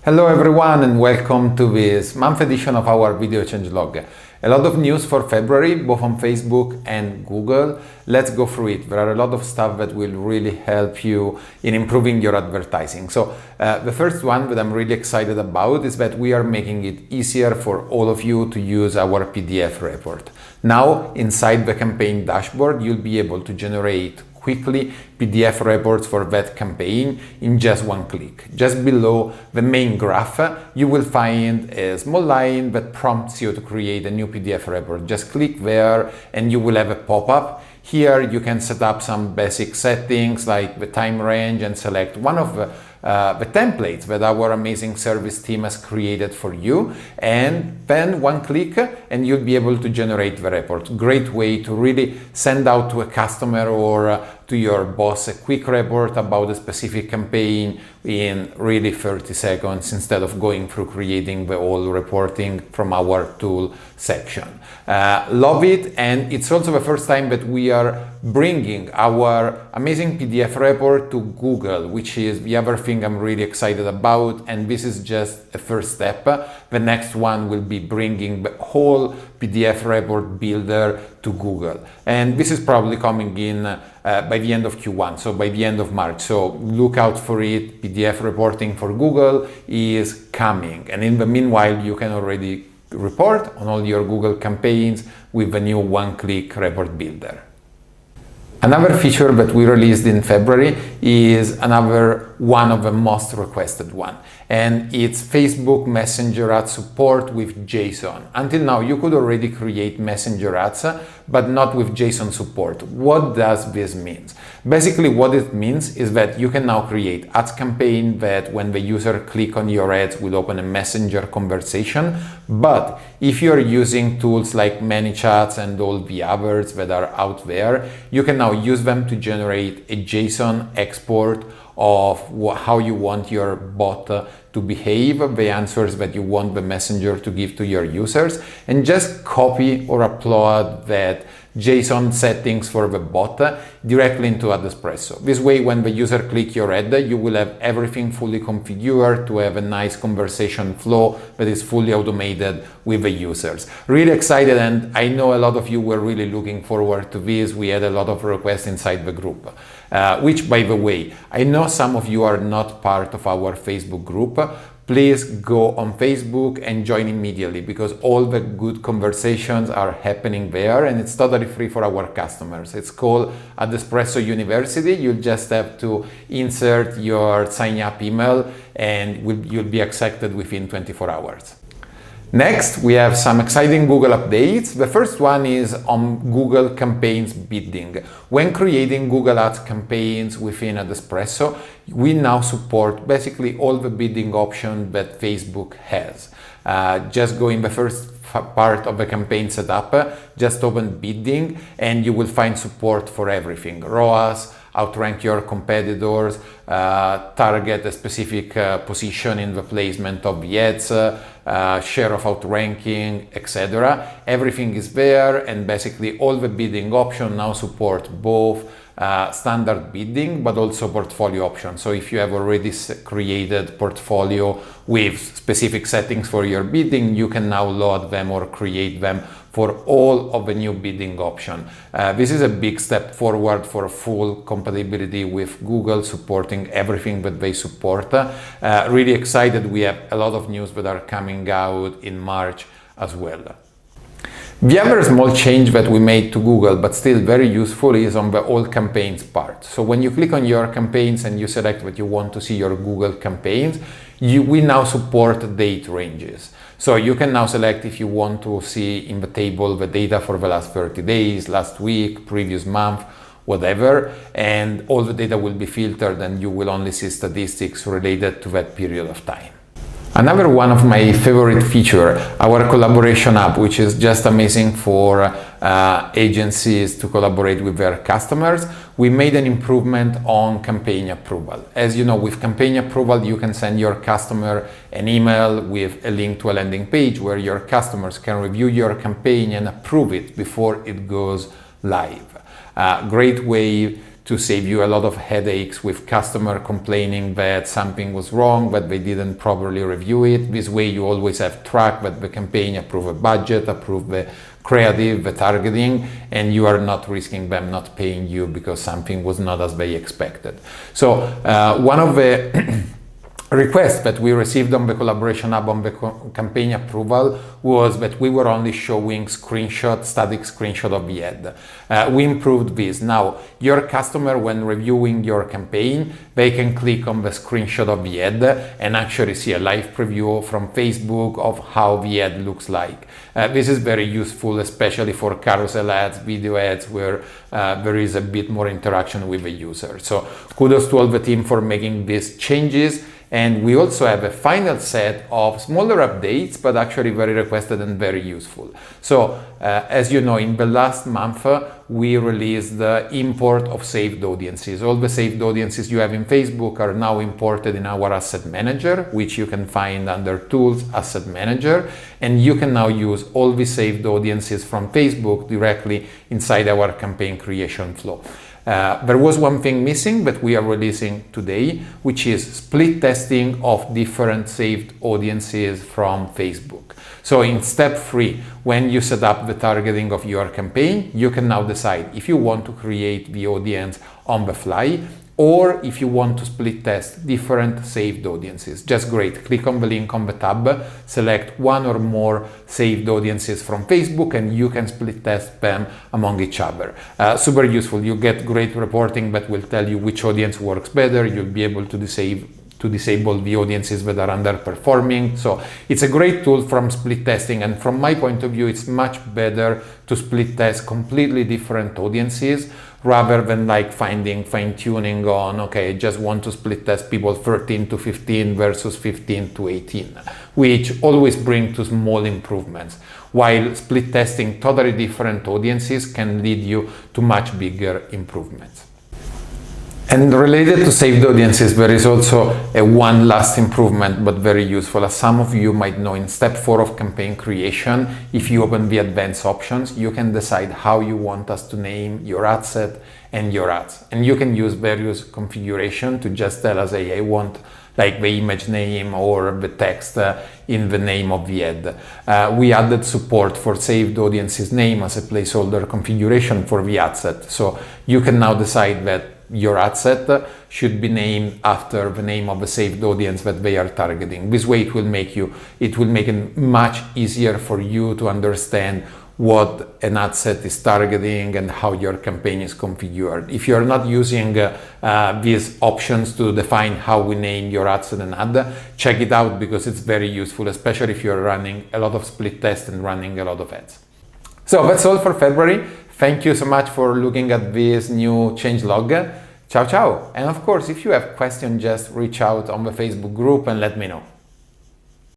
Hello everyone and welcome to this month edition of our video changelog. A lot of news for February, both on Facebook and Google. Let's go through it. There are a lot of stuff that will really help you in improving your advertising. So the first one that I'm really excited about is that we are making it easier for all of you to use our PDF report. Now, inside the campaign dashboard, you'll be able to generate quickly PDF reports for that campaign in just one click. Just below the main graph, you will find a small line that prompts you to create a new PDF report. Just click there and you will have a pop-up. Here you can set up some basic settings like the time range and select one of the templates that our amazing service team has created for you, and then one click and you'll be able to generate the report. Great way to really send out to a customer or to your boss a quick report about a specific campaign in really 30 seconds instead of going through creating the whole reporting from our tool section. Love it, and it's also the first time that we are bringing our amazing PDF report to Google, which is the other thing I'm really excited about, and this is just a first step. The next one will be bringing the whole PDF report builder to Google, and this is probably coming in by the end of Q1, so by the end of March. So look out for it. PDF reporting for Google is coming, and in the meanwhile you can already report on all your Google campaigns with the new one-click report builder. Another feature that we released in February is another one of the most requested one, and it's Facebook Messenger ads support with JSON. Until now, you could already create Messenger ads, but not with JSON support. What does this mean? Basically, what it means is that you can now create ads campaign that when the user click on your ads will open a Messenger conversation. But if you're using tools like ManyChats and all the others that are out there, you can now use them to generate a JSON export of how you want your bot to behave, the answers that you want the messenger to give to your users, and just copy or upload that JSON settings for the bot directly into AdEspresso. This way, when the user click your ad, you will have everything fully configured to have a nice conversation flow that is fully automated with the users. Really excited, and I know a lot of you were really looking forward to this. We had a lot of requests inside the group, which, by the way, I know some of you are not part of our Facebook group. Please go on Facebook and join immediately, because all the good conversations are happening there, and it's totally free for our customers. It's called AdEspresso University. You'll just have to insert your sign up email and you'll be accepted within 24 hours. Next, we have some exciting Google updates. The first one is on Google Campaigns bidding. When creating Google Ads campaigns within AdEspresso, we now support basically all the bidding options that Facebook has. Just go in the first part of the campaign setup, just open bidding, and you will find support for everything. ROAS, outrank your competitors, target a specific position in the placement of the ads, share of outranking, etc. Everything is there, and basically all the bidding options now support both standard bidding but also portfolio options. So if you have already created portfolio with specific settings for your bidding, you can now load them or create them for all of the new bidding option. This is a big step forward for full compatibility with Google, supporting everything that they support. Really excited. We have a lot of news that are coming out in March as well. The other small change that we made to Google, but still very useful, is on the all campaigns part. So when you click on your campaigns and you select that you want to see your Google campaigns, we now support date ranges. So you can now select if you want to see in the table the data for the last 30 days, last week, previous month, whatever, and all the data will be filtered and you will only see statistics related to that period of time. Another one of my favorite feature, our collaboration app, which is just amazing for agencies to collaborate with their customers. We made an improvement on campaign approval. As you know, with campaign approval, you can send your customer an email with a link to a landing page where your customers can review your campaign and approve it before it goes live. Great way to save you a lot of headaches with customer complaining that something was wrong, that they didn't properly review it. This way you always have track that the campaign approve a budget, approve the creative, the targeting, and you are not risking them not paying you because something was not as they expected. So one of the request that we received on the collaboration hub on the campaign approval was that we were only showing static screenshot of the ad. We improved this. Now, your customer, when reviewing your campaign, they can click on the screenshot of the ad and actually see a live preview from Facebook of how the ad looks like. This is very useful, especially for carousel ads, video ads, where there is a bit more interaction with the user. So kudos to all the team for making these changes. And we also have a final set of smaller updates, but actually very requested and very useful. So as you know, in the last month, we released the import of saved audiences. All the saved audiences you have in Facebook are now imported in our Asset Manager, which you can find under Tools, Asset Manager. And you can now use all the saved audiences from Facebook directly inside our campaign creation flow. There was one thing missing that we are releasing today, which is split testing of different saved audiences from Facebook. So in step 3, when you set up the targeting of your campaign, you can now decide if you want to create the audience on the fly, or if you want to split test different saved audiences. Just great, click on the link on the tab, select one or more saved audiences from Facebook, and you can split test them among each other. Super useful. You get great reporting that will tell you which audience works better. You'll be able to disable the audiences that are underperforming. So it's a great tool from split testing, and from my point of view, it's much better to split test completely different audiences rather than like fine-tuning on, okay, I just want to split test people 13 to 15 versus 15 to 18, which always bring to small improvements, while split testing totally different audiences can lead you to much bigger improvements. And related to saved audiences, there is also one last improvement, but very useful. As some of you might know, in step 4 of campaign creation, if you open the advanced options, you can decide how you want us to name your ad set and your ads. And you can use various configuration to just tell us, hey, I want like the image name or the text in the name of the ad. We added support for saved audiences name as a placeholder configuration for the ad set. So you can now decide that your ad set should be named after the name of the saved audience that they are targeting. This way it will make it much easier for you to understand what an ad set is targeting and how your campaign is configured. If you're not using these options to define how we name your ad set and ad, check it out because it's very useful, especially if you're running a lot of split tests and running a lot of ads. So that's all for February. Thank you so much for looking at this new changelog. Ciao, ciao. And of course, if you have questions, just reach out on the Facebook group and let me know.